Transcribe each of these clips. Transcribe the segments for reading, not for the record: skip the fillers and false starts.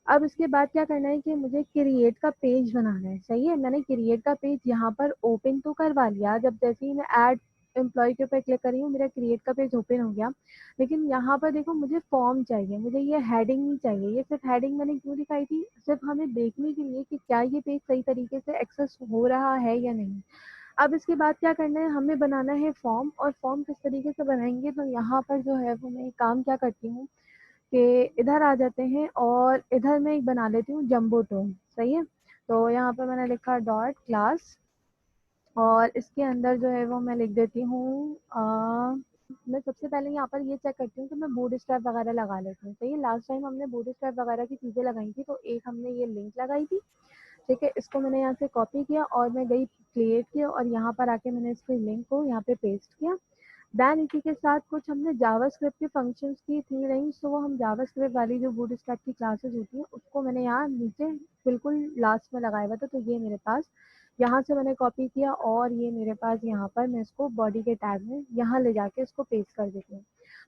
अब इसके बाद क्या करना है कि मुझे क्रिएट का पेज बनाना है। सही है, मैंने क्रिएट का पेज यहाँ पर ओपन तो करवा लिया। जब जैसे ही मैं ऐड एम्प्लॉय के ऊपर क्लिक करी हूँ, मेरा क्रिएट का पेज ओपन हो गया। लेकिन यहाँ पर देखो, मुझे फॉर्म चाहिए, मुझे ये हेडिंग नहीं चाहिए। ये सिर्फ हेडिंग मैंने क्यों दिखाई थी, सिर्फ हमें देखने के लिए कि क्या ये पेज सही तरीके से एक्सेस हो रहा है या नहीं। अब इसके बाद क्या करना है, हमें बनाना है फॉर्म। और फॉर्म किस तरीके से बनाएंगे, तो यहाँ पर जो है वो मैं काम क्या करती हूँ कि इधर आ जाते हैं और इधर मैं एक बना लेती हूँ जंबो टोन। सही है, तो यहाँ पर मैंने लिखा डॉट क्लास, और इसके अंदर जो है वो मैं लिख देती हूँ मैं सबसे पहले यहाँ पर ये चेक करती हूँ कि मैं बूट स्ट्रैप वगैरह लगा लेती हूँ। सही है, लास्ट टाइम हमने बूट स्ट्रैप वगैरह की चीज़ें लगाई थी, तो एक हमने ये लिंक लगाई थी। ठीक है, इसको मैंने यहाँ से कॉपी किया और मैं गई क्रिएट किया, और यहाँ पर आके मैंने इसके लिंक को यहाँ पे पेस्ट किया। देन इसी के साथ कुछ हमने जावास्क्रिप्ट के फंक्शंस की थी रेंज, तो वो हम जावास्क्रिप्ट वाली जो बूटस्ट्रैप की क्लासेस होती हैं उसको मैंने यहाँ नीचे बिल्कुल लास्ट में लगाया हुआ था। तो ये मेरे पास यहाँ से मैंने कॉपी किया, और ये मेरे पास यहाँ पर मैं इसको बॉडी के टैग में यहाँ ले जाके इसको पेस्ट कर देती हूँ।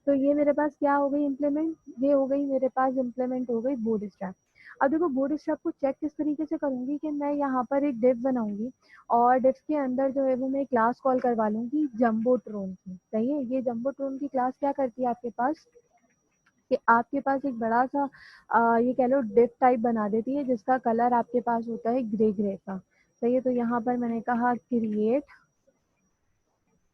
तो ये मेरे पास क्या हो गई इम्प्लीमेंट, ये हो गई मेरे पास इम्प्लीमेंट हो गई बूटस्ट्रैप। अब देखो बूटस्ट्रैप को चेक किस तरीके से करूंगी कि मैं यहाँ पर एक डिव बनाऊंगी, और डिफ के अंदर जो है वो मैं क्लास कॉल करवा लूंगी जंबोट्रोन की। सही है, ये जंबोट्रोन की क्लास क्या करती है आपके पास, कि आपके पास एक बड़ा सा ये कह लो डिफ टाइप बना देती है, जिसका कलर आपके पास होता है ग्रे ग्रे का। सही है, तो यहाँ पर मैंने कहा क्रिएट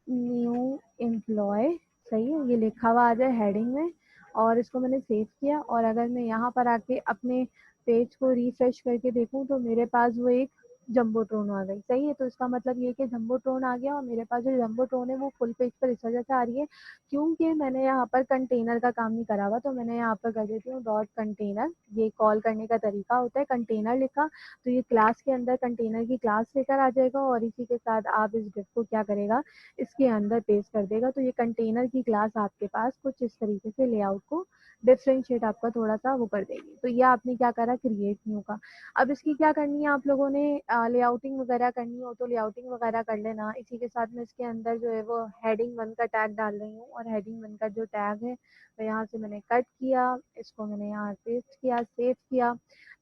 न्यू एम्प्लॉय। सही है, ये लिखा हुआ आ जाए हेडिंग में, और इसको मैंने सेव किया। और अगर मैं यहाँ पर आके अपने पेज को रिफ्रेश करके देखूं, तो मेरे पास वो एक जंबोट्रोन आ गई। सही है, तो इसका मतलब ये कि जंबोट्रोन आ गया, और मेरे पास जो जंबोट्रोन है वो फुल पेज पर इस वजह से आ रही है क्योंकि मैंने यहाँ पर कंटेनर का काम नहीं करा हुआ। तो मैंने यहाँ पर कर देती हूँ डॉट कंटेनर, ये कॉल करने का तरीका होता है। कंटेनर लिखा तो ये क्लास के अंदर कंटेनर की क्लास लेकर आ जाएगा, और इसी के साथ आप इस डिफ को क्या करेगा, इसके अंदर पेस्ट कर देगा। तो ये कंटेनर की क्लास आपके पास कुछ इस तरीके से लेआउट को डिफरेंशिएट आपका थोड़ा सा वो कर देगी। तो ये आपने क्या करा, क्रिएट न्यू का। अब इसकी क्या करनी है, आप लोगों ने लेआउटिंग वगैरह करनी हो तो लेआउटिंग वगैरह कर लेना। इसी के साथ में इसके अंदर जो है वो हेडिंग 1 का टैग डाल रही हूँ, और हेडिंग 1 का जो टैग है तो यहाँ से मैंने कट किया, इसको मैंने यहाँ पेस्ट किया, सेव किया।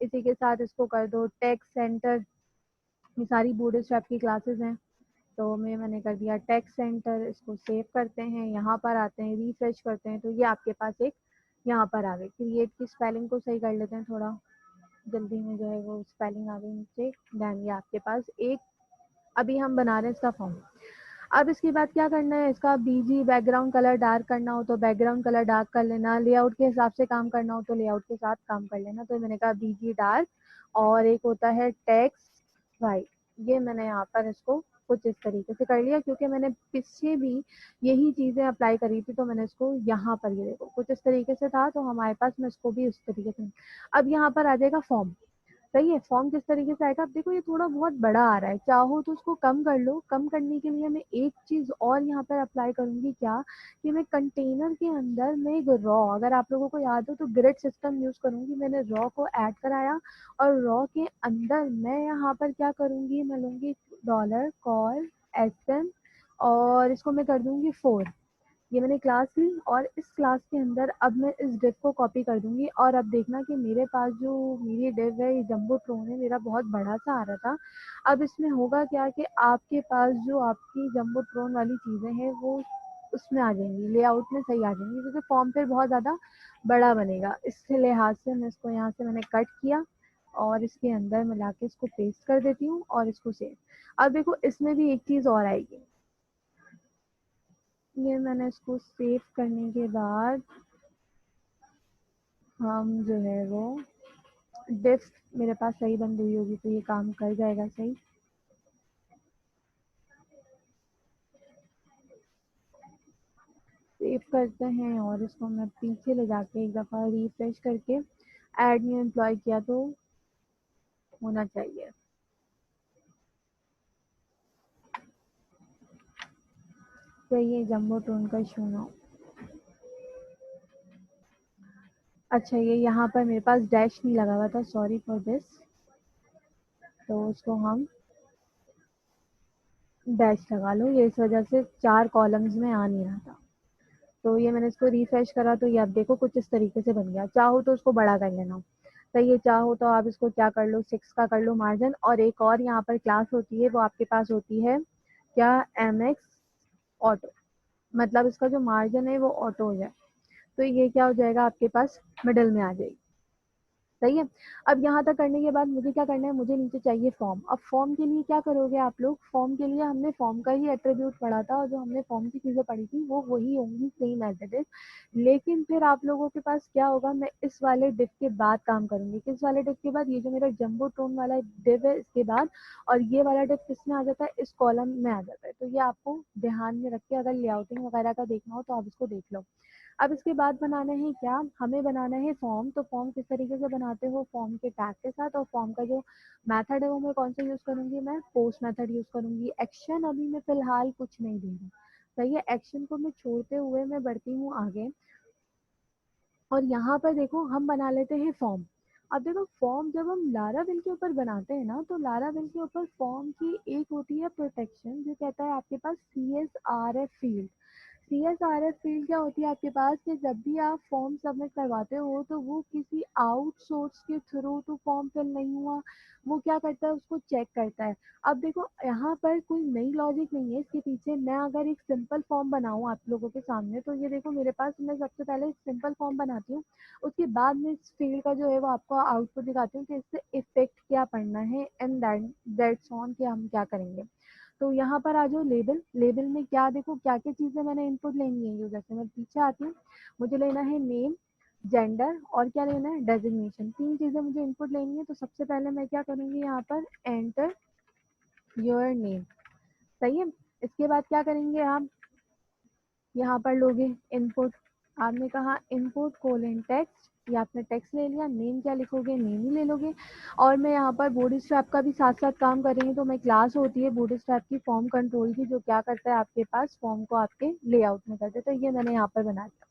इसी के साथ इसको कर दो टेक्स्ट सेंटर। ये सारी बूटस्ट्रैप की क्लासेस हैं, तो मैंने कर दिया टेक्स्ट सेंटर। इसको सेव करते हैं, यहाँ पर आते हैं, रिफ्रेश करते हैं, तो ये आपके पास एक यहाँ पर आ गई। क्रिएट की स्पेलिंग को सही कर लेते हैं थोड़ा, जल्दी में जो है वो स्पेलिंग आ गई नीचे। देन ये आपके पास एक अभी हम बना रहे हैं इसका फॉर्म। अब इसके बाद क्या करना है, इसका बीजी बैकग्राउंड कलर डार्क करना हो तो बैकग्राउंड कलर डार्क कर लेना, लेआउट के हिसाब से काम करना हो तो लेआउट के साथ काम कर लेना। तो मैंने कहा बीजी डार्क, और एक होता है टेक्स्ट वाइट। ये मैंने यहाँ पर इसको कुछ इस तरीके से कर लिया, क्योंकि मैंने पीछे भी यही चीजें अप्लाई करी थी, तो मैंने इसको यहाँ पर ये देखो कुछ इस तरीके से था, तो हमारे पास मैं इसको भी उस तरीके से। अब यहाँ पर आ जाएगा फॉर्म। सही है, फॉर्म किस तरीके से आएगा, अब देखो ये थोड़ा बहुत बड़ा आ रहा है, चाहो तो उसको कम कर लो। कम करने के लिए मैं एक चीज और यहाँ पर अप्लाई करूंगी, क्या कि मैं कंटेनर के अंदर मैं एक रॉ, अगर आप लोगों को याद हो तो ग्रिड सिस्टम यूज करूंगी। मैंने रॉ को ऐड कराया, और रॉ के अंदर मैं यहाँ पर क्या करूंगी, मैं लूंगी डॉलर कॉल एसएम, और इसको मैं कर दूंगी 4। ये मैंने क्लास ली, और इस क्लास के अंदर अब मैं इस डिव को कॉपी कर दूंगी। और अब देखना कि मेरे पास जो मेरी डिव है, ये जंबो ट्रोन है, मेरा बहुत बड़ा सा आ रहा था। अब इसमें होगा क्या कि आपके पास जो आपकी जंबो ट्रोन वाली चीजें हैं वो उसमें आ जाएंगी, लेआउट में सही आ जाएंगी, क्योंकि फॉर्म फिर बहुत ज्यादा बड़ा बनेगा। इस लिहाज से मैं इसको यहाँ से मैंने कट किया, और इसके अंदर मिला के इसको पेस्ट कर देती हूँ, और इसको सेव। अब देखो इसमें भी एक चीज और आएगी। ये मैंने इसको सेव करने के बाद हम जो है वो डिफ मेरे पास सही बंद हुई होगी, तो ये काम कर जाएगा सही। सेव करते हैं, और इसको मैं पीछे ले जाके एक दफ़ा रिफ्रेश करके ऐड न्यू एम्प्लॉय किया तो होना चाहिए। तो ये जम्बो टोन का शूना। अच्छा, ये यहाँ पर मेरे पास डैश नहीं लगा हुआ था, सॉरी फॉर दिस। तो उसको हम डैश लगा लो, ये इस वजह से 4 कॉलम्स में आ नहीं रहा था। तो ये मैंने इसको रिफ्रेश करा, तो ये अब देखो कुछ इस तरीके से बन गया। चाहो तो उसको बड़ा कर लेना। तो ये चाहो तो आप इसको क्या कर लो, 6 का कर लो मार्जिन। और एक और यहाँ पर क्लास होती है, वो आपके पास होती है क्या, MX ऑटो, मतलब इसका जो मार्जिन है वो ऑटो हो जाए, तो ये क्या हो जाएगा आपके पास, मिडिल में आ जाएगी। सही है। अब यहाँ तक करने के बाद मुझे क्या करना है, मुझे नीचे चाहिए फॉर्म। अब फॉर्म के लिए क्या करोगे आप लोग, फॉर्म के लिए हमने फॉर्म का ही एट्रीब्यूट पढ़ा था, और जो हमने फॉर्म की चीजें पढ़ी थी वो वही होंगी, सेम एज इट इज। लेकिन फिर आप लोगों के पास क्या होगा, मैं इस वाले डिव के बाद काम करूंगी। किस वाले डिव के बाद, ये जो मेरा जंबो टोन वाला डिव है इसके बाद। और ये वाला डिव किस में आ जाता है, इस कॉलम में आ जाता है। तो ये आपको ध्यान में रख के अगर लेआउटिंग वगैरह का देखना हो तो आप इसको देख लो। अब इसके बाद बनाना है क्या, हमें बनाना है फॉर्म। तो फॉर्म किस तरीके से बनाते हो, फॉर्म के टैग के साथ। और फॉर्म का जो मेथड है वो मैं कौन सा यूज करूंगी, मैं पोस्ट मेथड यूज करूंगी। एक्शन अभी मैं फिलहाल कुछ नहीं दे रही, सही है। एक्शन को मैं छोड़ते हुए मैं बढ़ती हूँ आगे। और यहाँ पर देखो हम बना लेते हैं फॉर्म। अब देखो फॉर्म जब हम लारावेल के ऊपर बनाते हैं ना, तो लारावेल के ऊपर फॉर्म की एक होती है प्रोटेक्शन, जो कहता है आपके पास CSRF फील्ड। CSRF फील्ड क्या होती है आपके पास, कि जब भी आप फॉर्म सबमिट करवाते हो तो वो किसी आउटसोर्स के थ्रू तो फॉर्म फिल नहीं हुआ, वो क्या करता है, उसको चेक करता है। अब देखो यहाँ पर कोई नई लॉजिक नहीं है इसके पीछे। मैं अगर एक सिंपल फॉर्म बनाऊँ आप लोगों के सामने, तो ये देखो मेरे पास, मैं सबसे पहले एक सिंपल फॉर्म बनाती हूँ, उसके बाद में इस फील्ड का जो है वो आपको आउटपुट दिखाती हूँ कि इससे इफेक्ट क्या पड़ना है, एंड दैट्स ऑन कि हम क्या करेंगे। तो यहाँ पर आ जाओ लेबल। लेबल में क्या देखो, क्या क्या चीजें मैंने इनपुट लेनी है यूजर से, मैं पीछे आती हूँ। मुझे लेना है नेम, जेंडर, और क्या लेना है, डेजिग्नेशन। तीन चीजें मुझे इनपुट लेनी है। तो सबसे पहले मैं क्या करूंगी, यहाँ पर एंटर योर नेम, सही है। इसके बाद क्या करेंगे आप, यहाँ पर लोगे इनपुट। आपने कहा इनपुट कोलन टेक्स्ट, ये आपने टेक्स्ट ले लिया। नेम क्या लिखोगे, नेम ही ले लोगे। और मैं यहाँ पर बूटस्ट्रैप का भी साथ साथ काम कर रही हूँ। तो मैं क्लास होती है बूटस्ट्रैप की, फॉर्म कंट्रोल की, जो क्या करता है आपके पास फॉर्म को आपके लेआउट में करते। तो ये मैंने यहाँ पर बना दिया।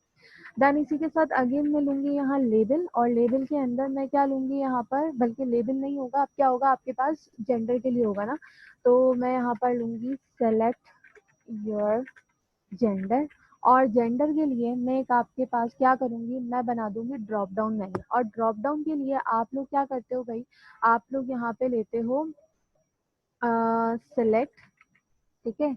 देन इसी के साथ अगेन मैं लूंगी यहाँ लेबल, और लेबल के अंदर मैं क्या लूंगी यहाँ पर, बल्कि लेबल नहीं होगा, अब क्या होगा आपके पास, जेंडर के लिए होगा ना। तो मैं यहाँ पर लूंगी सेलेक्ट योर जेंडर। और जेंडर के लिए मैं एक आपके पास क्या करूंगी, मैं बना दूंगी ड्रॉप डाउन मेन्यू। और ड्रॉप डाउन के लिए आप लोग क्या करते हो भाई, आप लोग यहाँ पे लेते हो सिलेक्ट, ठीक है।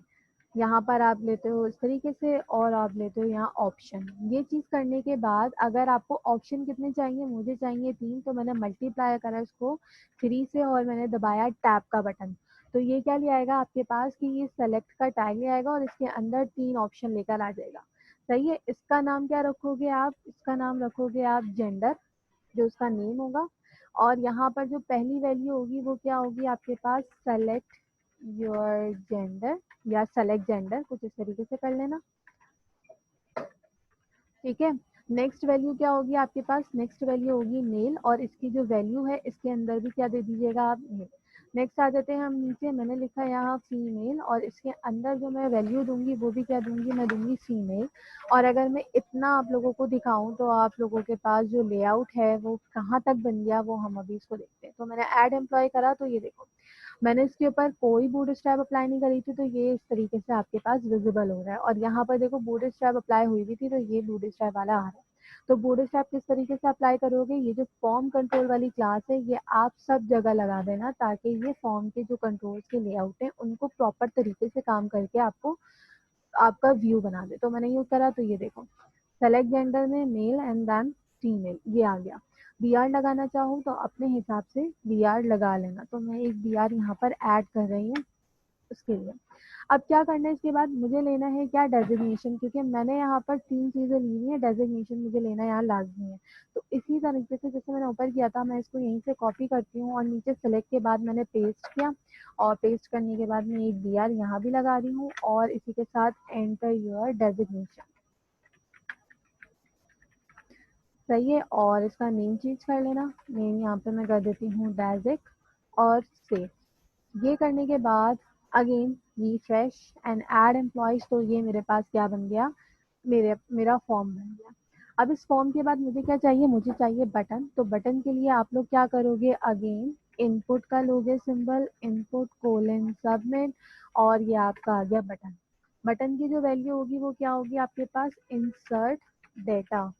यहाँ पर आप लेते हो इस तरीके से, और आप लेते हो यहाँ ऑप्शन। ये चीज करने के बाद अगर आपको ऑप्शन कितने चाहिए, मुझे चाहिए 3, तो मैंने मल्टीप्लाई करा इसको 3 से, और मैंने दबाया टैब का बटन। तो ये क्या ले आएगा आपके पास, कि ये सेलेक्ट का टैग ले आएगा, और इसके अंदर 3 ऑप्शन लेकर आ जाएगा। सही है। इसका नाम क्या रखोगे आप, इसका नाम रखोगे आप जेंडर, जो उसका नेम होगा। और यहाँ पर जो पहली वैल्यू होगी वो क्या होगी आपके पास, सेलेक्ट योर जेंडर, या सेलेक्ट जेंडर, कुछ इस तरीके से कर लेना, ठीक है। नेक्स्ट वैल्यू क्या होगी आपके पास, नेक्स्ट वैल्यू होगी मेल, और इसकी जो वैल्यू है इसके अंदर भी क्या दे दीजिएगा आप, मेल। नेक्स्ट आ जाते हैं हम नीचे, मैंने लिखा है यहाँ फीमेल, और इसके अंदर जो मैं वैल्यू दूंगी वो भी क्या दूंगी, मैं दूंगी फीमेल। और अगर मैं इतना आप लोगों को दिखाऊं, तो आप लोगों के पास जो लेआउट है वो कहाँ तक बन गया, वो हम अभी इसको देखते हैं। तो मैंने ऐड एम्प्लॉय करा, तो ये देखो मैंने इसके ऊपर कोई बूटस्ट्रैप अप्लाई नहीं करी थी, तो ये इस तरीके से आपके पास विजिबल हो रहा है। और यहाँ पर देखो बूटस्ट्रैप अप्लाई हुई भी थी, तो ये बूटस्ट्रैप वाला आ रहा है। तो बूटस्ट्रैप किस तरीके से अप्लाई करोगे, ये जो फॉर्म कंट्रोल वाली क्लास है ये आप सब जगह लगा देना, ताकि ये फॉर्म के जो कंट्रोल्स के लेआउट है उनको प्रॉपर तरीके से काम करके आपको आपका व्यू बना दे। तो मैंने यूज करा, तो ये देखो सेलेक्ट जेंडर में मेल एंड देन फीमेल, ये आ गया। BR लगाना चाहूँ तो अपने हिसाब से BR लगा लेना। तो मैं एक BR यहाँ पर ऐड कर रही हूँ उसके लिए। अब क्या करना है इसके बाद, मुझे लेना है क्या, डेजिग्नेशन, क्योंकि मैंने यहाँ पर 3 चीजें ली हुई है, डेजिग्नेशन मुझे लेना यहाँ लाजमी है। तो इसी तरीके से जैसे मैंने ऊपर किया था, मैं इसको यहीं से कॉपी करती हूँ, और नीचे सेलेक्ट के बाद मैंने पेस्ट किया। और पेस्ट करने के बाद मैं एक BR यहाँ भी लगा रही हूँ, और इसी के साथ एंटर योर डेजिग्नेशन, सही है। और इसका नेम चेंज कर लेना, नेम यहाँ पे मैं कर देती हूँ डेजिक, और सेव। ये करने के बाद again refresh and add employees, तो ये मेरे पास क्या बन गया, मेरा फॉर्म बन गया। अब इस फॉर्म के बाद मुझे क्या चाहिए, मुझे चाहिए बटन। तो बटन के लिए आप लोग क्या करोगे, अगेन इनपुट का लोगे सिंबल, इनपुट कोलन सबमिट, और ये आपका आ गया बटन। बटन की जो वैल्यू होगी वो क्या होगी आपके पास, इंसर्ट डेटा,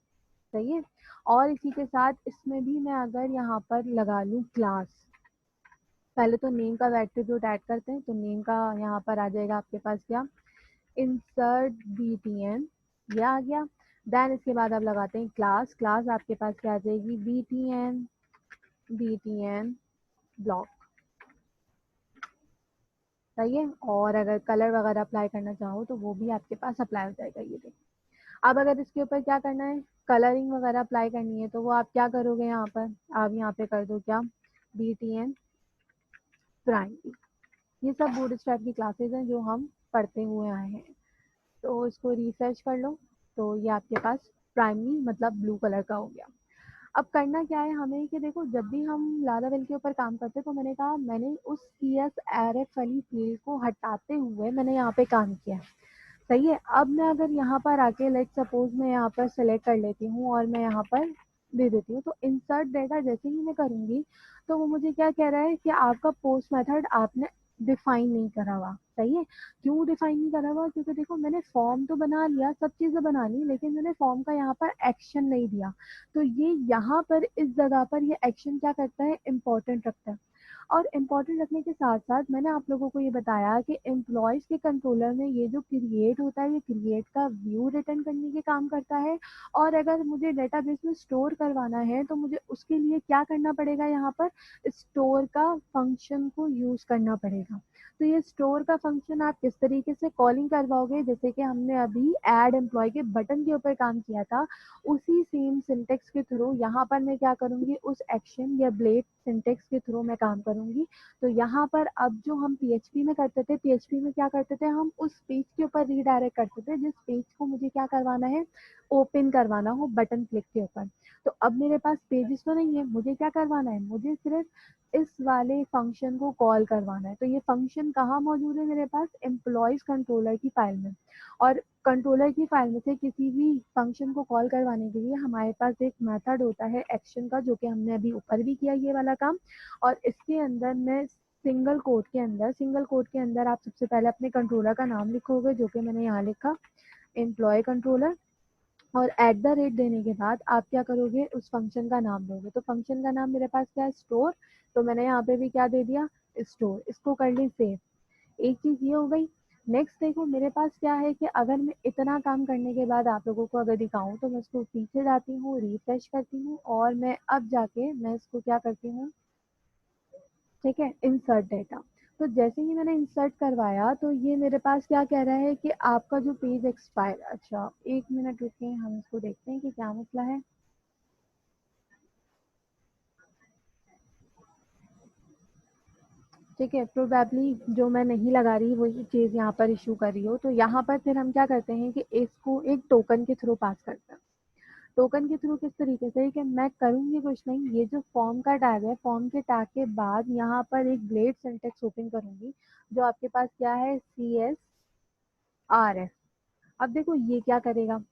सही है। और इसी के साथ इसमें भी मैं अगर यहाँ पर लगा लूँ क्लास, पहले तो नेम का एट्रीब्यूट ऐड करते हैं, तो नेम का यहाँ पर आ जाएगा आपके पास क्या, इंसर्ट btn, ये आ गया। देन इसके बाद आप लगाते हैं क्लास, क्लास आपके पास क्या आ जाएगी, btn ब्लॉक, सही है। और अगर कलर वगैरह अप्लाई करना चाहो तो वो भी आपके पास अप्लाई हो जाएगा, ये देखिए। अब अगर इसके ऊपर क्या करना है, कलरिंग वगैरह अप्लाई करनी है, तो वो आप क्या करोगे, यहाँ पर आप यहाँ पे कर दो क्या, btn प्राइमरी। ये सब बूटस्ट्रैप की क्लासेस हैं जो हम पढ़ते हुए आए हैं। तो इसको रिफ्रेश कर लो, तो ये आपके पास प्राइमरी मतलब ब्लू कलर का हो गया। अब करना क्या है हमें कि देखो, जब भी हम लारावेल के ऊपर काम करते हैं तो मैंने कहा मैंने उस सी एस आर एफ वाली फील्ड को हटाते हुए मैंने यहाँ पे काम किया है, सही है। अब मैं अगर यहाँ पर आके लेट सपोज मैं यहाँ पर सेलेक्ट कर लेती हूँ और मैं यहाँ पर दे देती हूँ, तो इंसर्ट डेटा जैसे ही मैं करूँगी तो वो मुझे क्या कह रहा है कि आपका पोस्ट मेथड आपने डिफाइन नहीं करा हुआ, सही है। क्यों डिफाइन नहीं करा हुआ, क्योंकि देखो मैंने फॉर्म तो बना लिया, सब चीज़ें बना ली, लेकिन मैंने फॉर्म का यहाँ पर एक्शन नहीं दिया। तो ये यहाँ पर इस जगह पर ये एक्शन क्या करता है, इम्पोर्टेंट रखता है। और इम्पोर्टेंट रखने के साथ साथ मैंने आप लोगों को ये बताया कि एम्प्लॉयज़ के कंट्रोलर में ये जो क्रिएट होता है, ये क्रिएट का व्यू रिटर्न करने के काम करता है। और अगर मुझे डेटाबेस में स्टोर करवाना है तो मुझे उसके लिए क्या करना पड़ेगा, यहाँ पर स्टोर का फंक्शन को यूज़ करना पड़ेगा। तो ये स्टोर का फंक्शन आप किस तरीके से कॉलिंग करवाओगे, जैसे कि हमने अभी ऐड एम्प्लॉय के बटन के ऊपर काम किया था, उसी सेम सिंटेक्स के थ्रू यहाँ पर मैं क्या करूँगी, उस एक्शन या ब्लेड सिंटेक्स के थ्रू मैं काम करूँगी। तो यहाँ पर अब जो हम पीएचपी में करते थे, पीएचपी में क्या करते थे, हम उस पेज के ऊपर रीडायरेक्ट करते थे जिस पेज को मुझे क्या करवाना है, ओपन करवाना हो बटन क्लिक के ऊपर। तो अब मेरे पास पेजेस तो नहीं है, मुझे क्या करवाना है, मुझे सिर्फ इस वाले फंक्शन को कॉल करवाना है। तो ये फंक्शन कहाँ मौजूद है मेरे पास, एम्प्लॉयज कंट्रोलर की फाइल में। और कंट्रोलर की फाइल में से किसी भी फंक्शन को कॉल करवाने के लिए हमारे पास एक मेथड होता है एक्शन का, जो कि हमने अभी ऊपर भी किया ये वाला काम। और इसके अंदर मैं सिंगल कोड के अंदर आप सबसे पहले अपने कंट्रोलर का नाम लिखोगे, जो कि मैंने यहाँ लिखा, एम्प्लॉय कंट्रोलर। और एट द रेट देने के बाद आप क्या करोगे, उस फंक्शन का नाम दोगे। तो फंक्शन का नाम मेरे पास क्या है, स्टोर। तो मैंने यहाँ पे भी क्या दे दिया, स्टोर। इसको कर ली सेव, एक चीज ये हो गई। नेक्स्ट देखो मेरे पास क्या है कि अगर मैं इतना काम करने के बाद आप लोगों को अगर दिखाऊं, तो मैं इसको पीछे जाती हूँ, रिफ्रेश करती हूँ, और मैं अब जाके मैं इसको क्या करती हूँ, ठीक है, इंसर्ट डेटा। तो जैसे ही मैंने इंसर्ट करवाया तो ये मेरे पास क्या कह रहा है कि आपका जो पेज एक्सपायर, अच्छा एक मिनट रुकिए, हम इसको देखते हैं कि क्या मसला है। ठीक है, प्रोबेबली जो मैं नहीं लगा रही वही चीज़ यहाँ पर इशू कर रही हो। तो यहाँ पर फिर हम क्या करते हैं कि इसको एक टोकन के थ्रू पास करते हैं। टोकन के थ्रू किस तरीके से, कि मैं करूँगी कुछ नहीं, ये जो फॉर्म का टैग है, फॉर्म के टैग के बाद यहाँ पर एक ब्लेड सिंटेक्स ओपन करूँगी, जो आपके पास क्या है, CSRF। अब देखो ये क्या करेगा,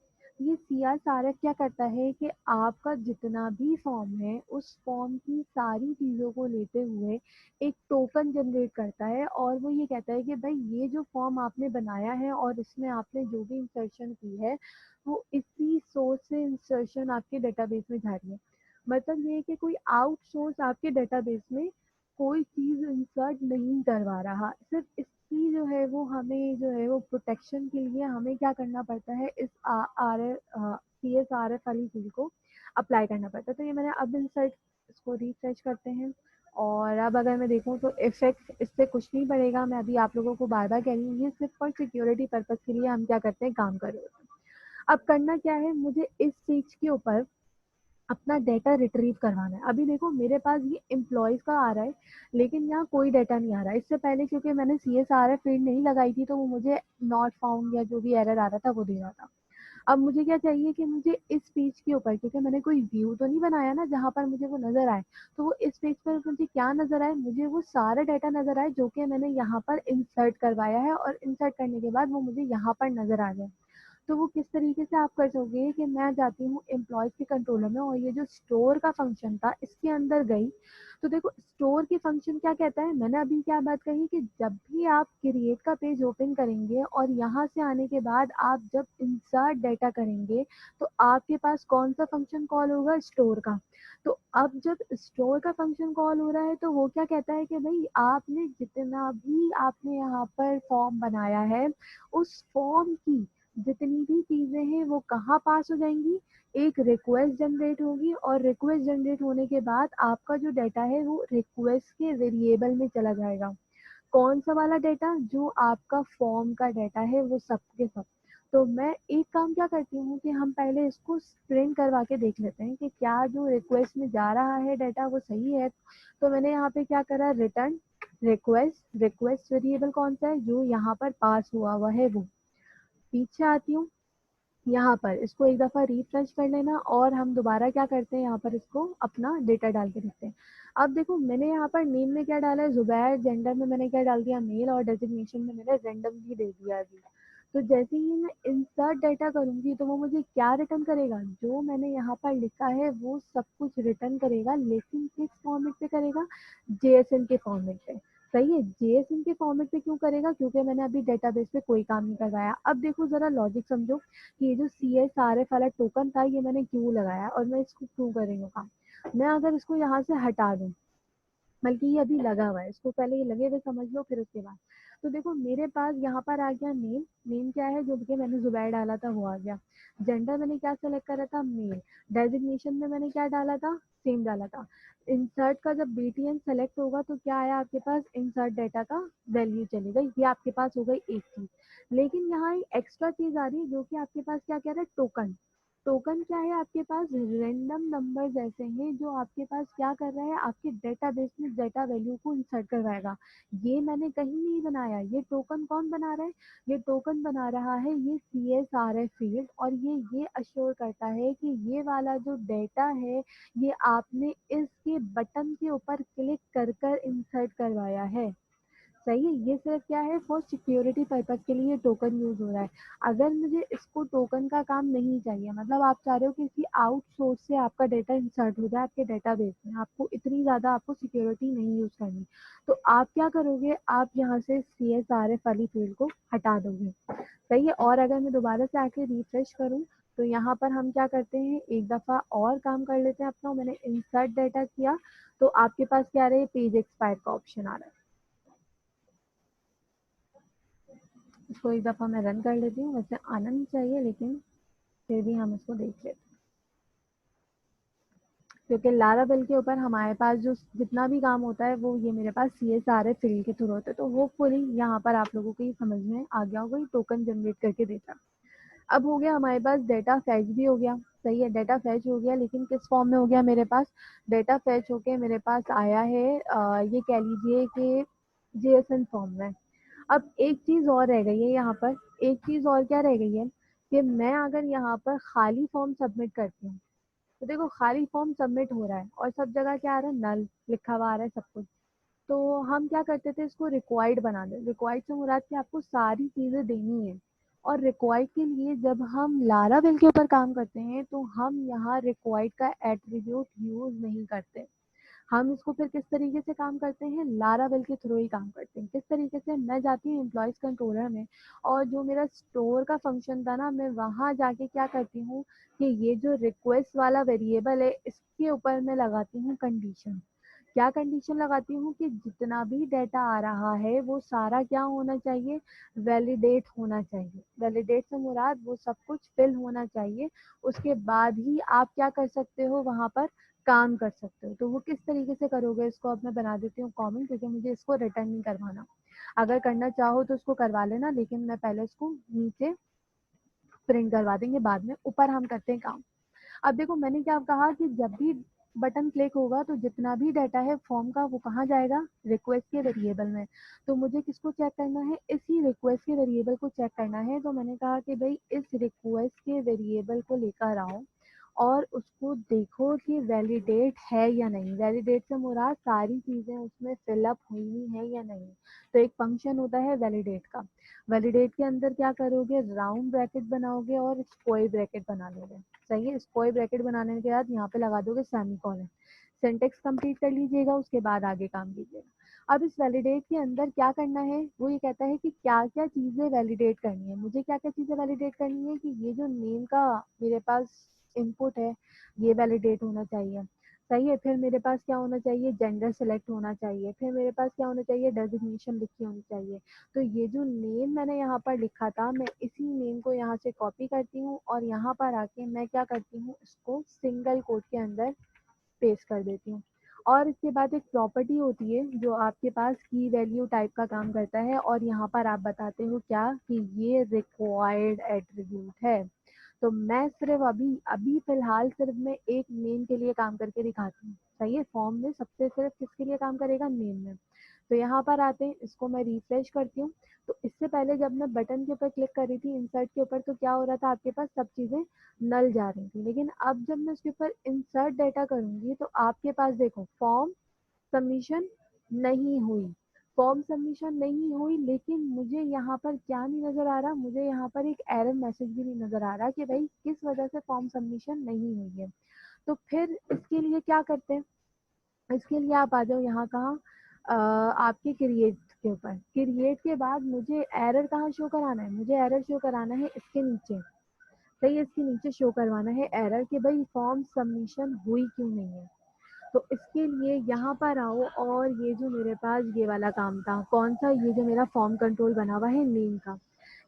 ये CSRF क्या करता है कि आपका जितना भी फॉर्म है उस फॉर्म की सारी चीज़ों को लेते हुए एक टोकन जनरेट करता है। और वो ये कहता है कि भाई ये जो फॉर्म आपने बनाया है और इसमें आपने जो भी इंसर्शन की है, वो इसी सोर्स से इंसर्शन आपके डेटाबेस में जा रही है। मतलब ये है कि कोई आउटसोर्स आपके डेटाबेस में कोई चीज़ इंसर्ट नहीं करवा रहा, सिर्फ इसकी जो है वो हमें जो है वो प्रोटेक्शन के लिए हमें क्या करना पड़ता है, इस CSRF वाली चीज़ को अप्लाई करना पड़ता है। तो ये मैंने अब इंसर्ट, इसको रिफ्रेश करते हैं। और अब अगर मैं देखूँ तो इफेक्ट इससे कुछ नहीं पड़ेगा, मैं अभी आप लोगों को बार बार कह रही हूँ, ये सिर्फ और सिक्योरिटी पर्पज़ के लिए हम क्या करते हैं, काम कर रहे होते हैं। अब करना क्या है, मुझे इस चीज़ के ऊपर अपना डेटा रिट्रीव करवाना है। अभी देखो मेरे पास ये एम्प्लॉयज़ का आ रहा है, लेकिन यहाँ कोई डेटा नहीं आ रहा है। इससे पहले क्योंकि मैंने CSRF फील्ड नहीं लगाई थी, तो वो मुझे नॉट फाउंड या जो भी एरर आ रहा था वो दे रहा था। अब मुझे क्या चाहिए कि मुझे इस पेज के ऊपर, क्योंकि मैंने कोई व्यू तो नहीं बनाया ना जहाँ पर मुझे वो नजर आए, तो वो इस पेज पर मुझे क्या नजर आए, मुझे वो सारा डाटा नजर आए जो कि मैंने यहाँ पर इंसर्ट करवाया है, और इंसर्ट करने के बाद वो मुझे यहाँ पर नजर आ जाए। तो वो किस तरीके से आप कर सकोगे कि मैं जाती हूँ एम्प्लॉयज के कंट्रोलर में और ये जो स्टोर का फंक्शन था इसके अंदर गई। तो देखो स्टोर की फंक्शन क्या कहता है, मैंने अभी क्या बात कही कि जब भी आप क्रिएट का पेज ओपन करेंगे और यहाँ से आने के बाद आप जब इंसर्ट डाटा करेंगे तो आपके पास कौन सा फंक्शन कॉल होगा, स्टोर का। तो अब जब स्टोर का फंक्शन कॉल हो रहा है तो वो क्या कहता है कि भाई आपने जितना भी आपने यहाँ पर फॉर्म बनाया है उस फॉर्म की जितनी भी चीजें हैं वो कहाँ पास हो जाएंगी, एक रिक्वेस्ट जनरेट होगी और रिक्वेस्ट जनरेट होने के बाद आपका जो डाटा है वो रिक्वेस्ट के वेरिएबल में चला जाएगा। कौन सा वाला डाटा, जो आपका फॉर्म का डाटा है वो सब के सब। तो मैं एक काम क्या करती हूँ कि हम पहले इसको प्रिंट करवा के देख लेते हैं कि क्या जो रिक्वेस्ट में जा रहा है डाटा वो सही है। तो मैंने यहाँ पे क्या करा, रिटर्न रिक्वेस्ट, रिक्वेस्ट वेरिएबल कौन सा है, जो यहाँ पर पास हुआ है वो। पीछे आती हूँ, यहाँ पर इसको एक दफा रिफ्रेश कर लेना और हम दोबारा क्या करते हैं, यहाँ पर इसको अपना डेटा डाल के देखते हैं। अब देखो मैंने यहाँ पर नेम में क्या डाला है, जुबैर, जेंडर में मैंने क्या डाल दिया, मेल, और डेजिग्नेशन में मैंने रैंडमली दे दिया अभी। तो जैसे ही मैं इंसर्ट डाटा करूंगी तो वो मुझे क्या रिटर्न करेगा, जो मैंने यहाँ पर लिखा है वो सब कुछ रिटर्न करेगा, लेकिन किस फॉर्मेट पे करेगा, जेएसएन के फॉर्मेट पे। सही है, जेएसएन के फॉर्मेट पे क्यों करेगा, क्योंकि मैंने अभी डेटाबेस पे कोई काम नहीं करवाया। अब देखो जरा लॉजिक समझो कि ये जो CSRF वाला टोकन था ये मैंने क्यों लगाया और मैं इसको क्यों कर रही हूँ काम। मैं अगर इसको यहाँ से हटा दूँ, बल्कि ये अभी लगा हुआ है, इसको पहले ये लगे हुए समझ लो फिर उसके बाद। तो देखो मेरे पास यहाँ पर आ गया नेम, नेम क्या है, जो कि मैंने जुबैर डाला था वो आ गया। जेंडर मैंने क्या सेलेक्ट करा था, मेल। डेजिग्नेशन में मैंने क्या डाला था, सेम डाला था। इंसर्ट का जब BTN सेलेक्ट होगा तो क्या आया आपके पास, इंसर्ट डाटा का वैल्यू चली गई, ये आपके पास हो गई एक चीज। लेकिन यहाँ एक एक्स्ट्रा चीज आ रही है जो कि आपके पास क्या कह रहा है, टोकन। टोकन क्या है आपके पास, रैंडम नंबर्स ऐसे हैं जो आपके पास क्या कर रहा है, आपके डेटाबेस में डेटा वैल्यू को इंसर्ट करवाएगा। ये मैंने कहीं नहीं बनाया, ये टोकन कौन बना रहा है, ये टोकन बना रहा है ये CSRF फील्ड, और ये अश्योर करता है कि ये वाला जो डेटा है ये आपने इसके बटन के ऊपर क्लिक कर कर इंसर्ट करवाया है। सही है, ये सिर्फ क्या है, फॉर सिक्योरिटी पर्पज के लिए टोकन यूज हो रहा है। अगर मुझे इसको टोकन का काम नहीं चाहिए, मतलब आप चाह रहे हो कि किसी आउटसोर्स से आपका डेटा इंसर्ट हो जाए आपके डेटाबेस में, आपको इतनी ज्यादा आपको सिक्योरिटी नहीं यूज करनी, तो आप क्या करोगे, आप यहाँ से CSRF वाली फील्ड को हटा दोगे। सही है, और अगर मैं दोबारा से आके रिफ्रेश करूँ तो यहाँ पर हम क्या करते हैं, एक दफा और काम कर लेते हैं अपना। मैंने इंसर्ट डाटा किया तो आपके पास क्या आ रहा है, पेज एक्सपायर का ऑप्शन आ रहा है। इसको एक दफ़ा मैं रन कर लेती हूँ, वैसे आना नहीं चाहिए लेकिन फिर भी हम इसको देख लेते हैं, क्योंकि लारावेल के ऊपर हमारे पास जो जितना भी काम होता है वो ये मेरे पास CSRF फील्ड के थ्रू होता है। तो होपफुली यहाँ पर आप लोगों को ये समझ में आ गया होगा, ये टोकन जनरेट करके देता। अब हो गया हमारे पास डेटा फैच भी हो गया। सही है, डेटा फैच हो गया, लेकिन किस फॉर्म में हो गया मेरे पास, डेटा फैच होके मेरे पास आया है ये कह लीजिए कि JSON फॉर्म में। अब एक चीज और रह गई है यहाँ पर, एक चीज और क्या रह गई है कि मैं अगर यहाँ पर खाली फॉर्म सबमिट करती हूँ तो देखो खाली फॉर्म सबमिट हो रहा है और सब जगह क्या आ रहा है, नल लिखा हुआ आ रहा है सब कुछ। तो हम क्या करते थे, इसको रिक्वायर्ड बना दे। रिक्वायर्ड से मुराद कि आपको सारी चीजें देनी है, और रिक्वायर्ड के लिए जब हम लारावेल के ऊपर काम करते हैं तो हम यहाँ रिक्वायर्ड का एट्रीब्यूट यूज नहीं करते। हम इसको फिर किस तरीके से काम करते हैं, लारावेल के थ्रू ही काम करते हैं। किस तरीके से, मैं जाती हूँ एम्प्लॉयज कंट्रोलर में और जो मेरा स्टोर का फंक्शन था ना, मैं वहां जाके क्या करती हूँ कि ये जो रिक्वेस्ट वाला वेरिएबल है इसके ऊपर मैं लगाती हूँ कंडीशन। क्या कंडीशन लगाती हूँ कि जितना भी डाटा आ रहा है वो सारा क्या होना चाहिए, वैलिडेट होना चाहिए। वैलिडेट से मुराद वो सब कुछ फिल होना चाहिए, उसके बाद ही आप क्या कर सकते हो, वहां पर काम कर सकते हो। तो वो किस तरीके से करोगे, इसको अब मैं बना देती हूँ कॉमन, क्योंकि मुझे इसको रिटर्न नहीं करवाना। अगर करना चाहो तो उसको करवा लेना, लेकिन मैं पहले इसको नीचे प्रिंट करवा देंगे, बाद में ऊपर हम करते हैं काम। अब देखो मैंने क्या कहा कि जब भी बटन क्लिक होगा तो जितना भी डाटा है फॉर्म का वो कहाँ जाएगा, रिक्वेस्ट के वेरिएबल में। तो मुझे किसको चेक करना है, इसी रिक्वेस्ट के वेरिएबल को चेक करना है। तो मैंने कहा कि भाई इस रिक्वेस्ट के वेरिएबल को लेकर आओ और उसको देखो कि वैलिडेट है या नहीं। वैलिडेट से मुराद सारी चीज़ें उसमें फिलअप हुई है या नहीं। तो एक फंक्शन होता है वैलिडेट का। वैलिडेट के अंदर क्या करोगे, राउंड ब्रैकेट बनाओगे और स्क्वायर ब्रैकेट बना लोगे। सही है, स्क्वायर ब्रैकेट बनाने के बाद यहाँ पे लगा दोगे सेमीकोलन। सिंटेक्स कंप्लीट कर लीजिएगा, उसके बाद आगे काम कीजिएगा। अब इस वैलिडेट के अंदर क्या करना है, वो ये कहता है कि क्या क्या चीज़ें वैलिडेट करनी है। मुझे क्या क्या चीज़ें वैलिडेट करनी है कि ये जो नेम का मेरे पास इनपुट है ये वैलिडेट होना चाहिए। सही है, फिर मेरे पास क्या होना चाहिए, जेंडर सेलेक्ट होना चाहिए। फिर मेरे पास क्या होना चाहिए, डेजिग्नेशन लिखी होनी चाहिए। तो ये जो नेम मैंने यहाँ पर लिखा था, मैं इसी नेम को यहाँ से कॉपी करती हूँ और यहाँ पर आके मैं क्या करती हूँ, इसको सिंगल कोट के अंदर पेस्ट कर देती हूँ। और इसके बाद एक प्रॉपर्टी होती है जो आपके पास की वैल्यू टाइप का काम करता है, और यहाँ पर आप बताते हो क्या कि ये रिक्वायर्ड एट्रीब्यूट है। तो मैं सिर्फ अभी अभी फिलहाल सिर्फ मैं एक नेम के लिए काम करके दिखाती हूँ। सही है, फॉर्म में सबसे सिर्फ किसके लिए काम करेगा, नेम में। तो यहाँ पर आते हैं, इसको मैं रिफ्रेश करती हूँ। तो इससे पहले जब मैं बटन के ऊपर क्लिक कर रही थी इंसर्ट के ऊपर, तो क्या हो रहा था, आपके पास सब चीज़ें नल जा रही थी। लेकिन अब जब मैं उसके ऊपर इंसर्ट डेटा करूंगी तो आपके पास देखो फॉर्म सबमिशन नहीं हुई। फॉर्म सबमिशन नहीं हुई, लेकिन मुझे यहाँ पर क्या नहीं नजर आ रहा, मुझे यहाँ पर एक एरर मैसेज भी नहीं नजर आ रहा कि भाई किस वजह से फॉर्म सबमिशन नहीं हुई है। तो फिर इसके लिए क्या करते हैं, इसके लिए आप आ जाओ यहाँ कहाँ, आपके क्रिएट के ऊपर। क्रिएट के बाद मुझे एरर कहाँ शो कराना है, मुझे एरर शो कराना है इसके नीचे। सही है, इसके नीचे शो करवाना है एरर कि भाई फॉर्म सबमिशन हुई क्यों नहीं है। तो इसके लिए यहाँ पर आओ, और ये जो मेरे पास ये वाला काम था, कौन सा, ये जो मेरा फॉर्म कंट्रोल बना हुआ है नेम का,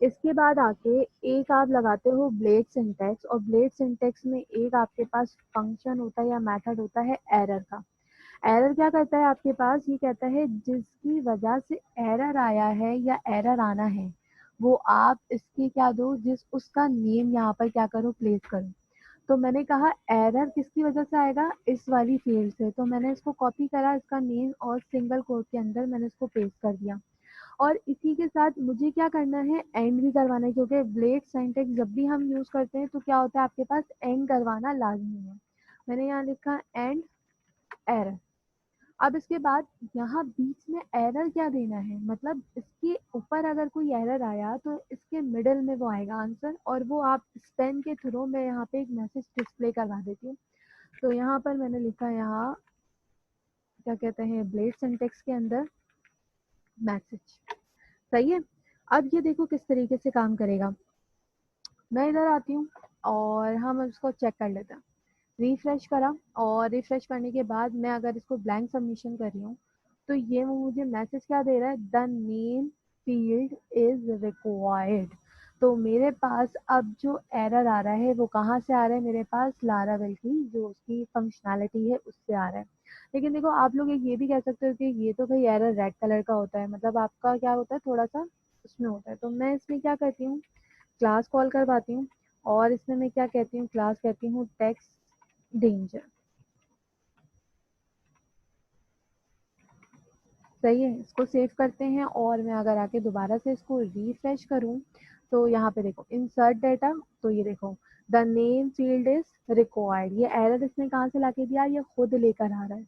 इसके बाद आके एक आप लगाते हो ब्लेड सिंटेक्स, और ब्लेड सिंटेक्स में एक आपके पास फंक्शन होता है या मेथड होता है एरर का। एरर क्या करता है आपके पास, ये कहता है जिसकी वजह से एरर आया है या एरर आना है, वो आप इसकी क्या दो, जिस उसका नेम यहाँ पर क्या करो, प्लेस करो। तो मैंने कहा एरर किसकी वजह से आएगा, इस वाली फील्ड से। तो मैंने इसको कॉपी करा, इसका नेम, और सिंगल कोट के अंदर मैंने इसको पेस्ट कर दिया। और इसी के साथ मुझे क्या करना है, एंड भी करवाना है, क्योंकि ब्लेड सिंटेक्स जब भी हम यूज करते हैं तो क्या होता है, आपके पास एंड करवाना लाजमी है। मैंने यहाँ लिखा एंड एरर। अब इसके बाद यहाँ बीच में एरर क्या देना है, मतलब इसके ऊपर अगर कोई एरर आया तो इसके मिडल में वो आएगा आंसर, और वो आप स्पेन के थ्रू मैं यहाँ पे एक मैसेज डिस्प्ले करवा देती हूँ। तो यहाँ पर मैंने लिखा, यहाँ क्या कहते हैं, ब्लेड सिंटेक्स के अंदर मैसेज। सही है, अब ये देखो किस तरीके से काम करेगा। मैं इधर आती हूँ और हम इसको चेक कर लेते हैं। रिफ्रेश करा, और रिफ्रेश करने के बाद मैं अगर इसको ब्लैंक सबमिशन कर रही हूँ तो ये मुझे मैसेज क्या दे रहा है, the name field is required. तो मेरे पास अब जो एरर आ रहा है वो कहाँ से आ रहा है, मेरे पास लारावेल की जो उसकी फंक्शनैलिटी है उससे आ रहा है। लेकिन देखो आप लोग एक ये भी कह सकते हो कि ये तो भाई एरर रेड कलर का होता है, मतलब आपका क्या होता है, थोड़ा सा उसमें होता है। तो मैं इसमें क्या करती हूँ, क्लास कॉल करवाती हूँ, और इसमें मैं क्या कहती हूँ, क्लास कहती हूँ टेक्स्ट डेंजर। सही है, इसको सेव करते हैं, और मैं अगर आके दोबारा से इसको रिफ्रेश करूं तो यहाँ पे देखो इंसर्ट डेटा। तो ये देखो the name field is required, ये एरर इसने कहाँ से लाके दिया, ये खुद लेकर आ रहा है।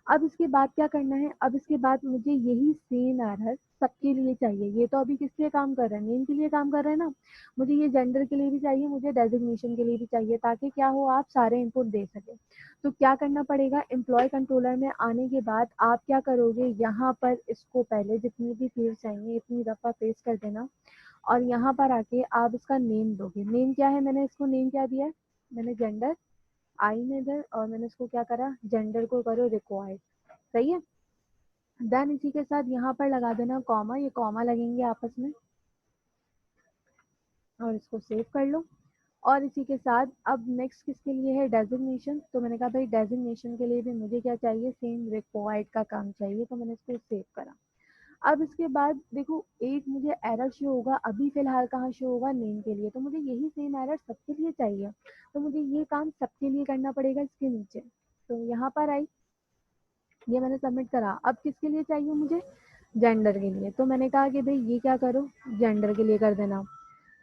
अब इसके बाद क्या करना है, अब इसके बाद मुझे यही सेम एरर सबके लिए चाहिए। ये तो अभी किस लिए काम कर रहा है, नेम के लिए काम कर रहा है ना। मुझे ये जेंडर के लिए भी चाहिए, मुझे डेजिग्नेशन के लिए भी चाहिए, ताकि क्या हो, आप सारे इनपुट दे सके। तो क्या करना पड़ेगा, एम्प्लॉय कंट्रोलर में आने के बाद आप क्या करोगे, यहाँ पर इसको पहले जितनी भी फील्ड चाहिए इतनी दफ़ा पेस्ट कर देना, और यहाँ पर आके आप इसका नेम दोगे। नेम क्या है, मैंने इसको नेम क्या दिया है, मैंने जेंडर आई में इधर, और मैंने इसको क्या करा, जेंडर को करो रिक्वायर्ड। सही है, देन इसी के साथ यहाँ पर लगा देना कॉमा, ये कॉमा लगेंगे आपस में, और इसको सेव कर लो। और इसी के साथ अब नेक्स्ट किसके लिए है, डेजिग्नेशन। तो मैंने कहा भाई डेजिग्नेशन के लिए भी मुझे क्या चाहिए, सेम रिक्वायर्ड का काम चाहिए, तो मैंने इसको सेव करा। अब इसके बाद देखो एक मुझे एरर शो होगा, अभी फिलहाल कहाँ शो होगा, नेम के लिए। तो मुझे यही सेम एरर सबके लिए चाहिए, तो मुझे ये काम सबके लिए करना पड़ेगा इसके नीचे। तो यहाँ पर आई, ये मैंने सबमिट करा। अब किसके लिए चाहिए मुझे, जेंडर के लिए। तो मैंने कहा कि भाई ये क्या करो, जेंडर के लिए कर देना।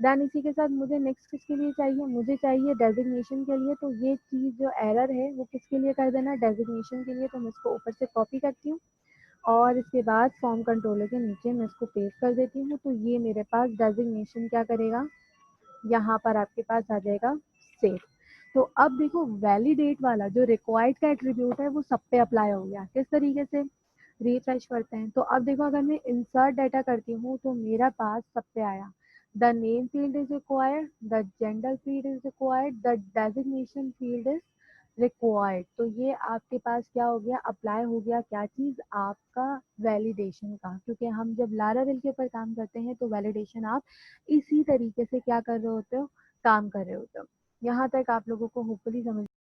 देन इसी के साथ मुझे नेक्स्ट किसके लिए चाहिए, मुझे चाहिए डेजिग्नेशन के लिए। तो ये चीज़ जो एरर है वो किसके लिए कर देना, डेजिग्नेशन के लिए। तो मैं इसको ऊपर से कॉपी करती हूँ और इसके बाद फॉर्म कंट्रोलर के नीचे मैं इसको पेस्ट कर देती हूँ। तो ये मेरे पास डेजिग्नेशन क्या करेगा, यहाँ पर आपके पास आ जाएगा सेव। तो अब देखो वैलिडेट वाला जो रिक्वायर्ड का एट्रीब्यूट है वो सब पे अप्लाई हो गया। किस तरीके से, रिफ्रेश करते हैं तो अब देखो अगर मैं इंसर्ट डाटा करती हूँ तो मेरा पास सब पे आया, the name field is required, the gender field is required, the designation field is required. तो ये आपके पास क्या हो गया, अप्लाई हो गया क्या चीज, आपका वैलिडेशन का। क्योंकि हम जब लारावेल के ऊपर काम करते हैं तो वैलिडेशन आप इसी तरीके से क्या कर रहे होते हो, काम कर रहे होते हो। यहाँ तक आप लोगों को होपफुली समझ